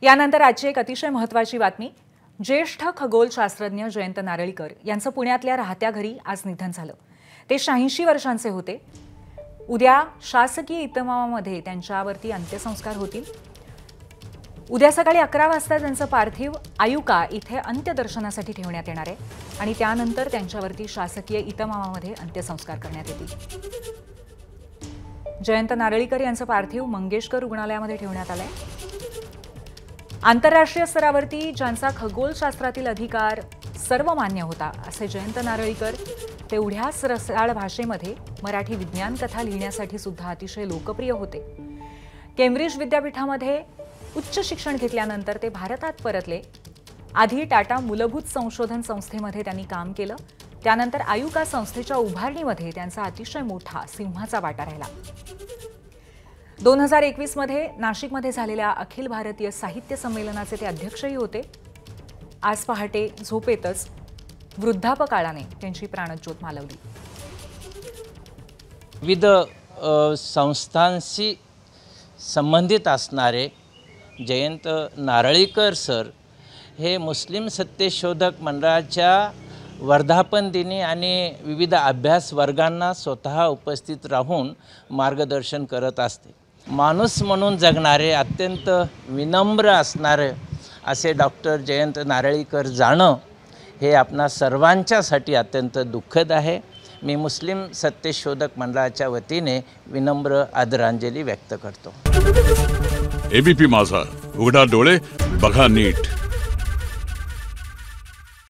यानंतर आजची एक अतिशय महत्त्वाची बातमी। ज्येष्ठ खगोलशास्त्रज्ञ जयंत नारळीकर यांचं पुण्यातल्या राहत्या घरी आज निधन झालं। ते 86 वर्षांचे होते। उद्या शासकीय इतमामामध्ये त्यांच्यावरती अंत्यसंस्कार होतील। उद्या सकाळी 11 वाजता त्यांचं पार्थिव आयुका इथे अंत्यदर्शनासाठी ठेवण्यात येणार आहे आणि त्यानंतर त्यांच्यावरती शासकीय इतमामामध्ये अंत्यसंस्कार करण्यात येतील। जयंत नारळीकर यांचं पार्थिव मंगेशकर रुग्णालयामध्ये ठेवण्यात आलंय। आंतरराष्ट्रीय स्तरावरती ज्यांचा खगोलशास्त्रातील अधिकार सर्वमान्य होता असे जयंत नारळीकर तेवढ्याच रसाळ भाषेमध्ये मराठी विज्ञान कथा लिहिण्यासाठी सुद्धा अतिशय लोकप्रिय होते। केम्ब्रिज विद्यापीठामध्ये उच्च शिक्षण घेतल्यानंतर ते भारतात परतले। आधी टाटा मूलभूत संशोधन संस्थेमध्ये त्यांनी काम केलं। त्यानंतर आयुका संस्थेच्या उभारणीमध्ये त्यांचा अतिशय मोठा सिंहाचा वाटा राहिला। 2021 मध्ये नाशिकमध्ये झालेल्या अखिल भारतीय साहित्य संमेलनाचे ते अध्यक्षही होते। आज पहाटे झोपेतच वृद्धापकाळाने त्यांची प्राणज्योत मालवली। विविध संस्थांशी संबंधित असणारे जयंत नारळीकर सर हे मुस्लिम सत्यशोधक मंडळाच्या वर्धापन दिनी आणि विविध अभ्यास वर्गांना स्वतः उपस्थित राहून मार्गदर्शन करत असते। माणूस म्हणून जगणारे अत्यंत विनम्र असणारे असे डॉक्टर जयंत नारळीकर जाणं हे आपणा सर्वांच्यासाठी अत्यंत दुःखद आहे। मी मुस्लिम सत्यशोधक मंडळाच्या वतीने विनम्र आदरांजली व्यक्त करतो। एबीपी माझा, उघडा डोळे बघा नीट।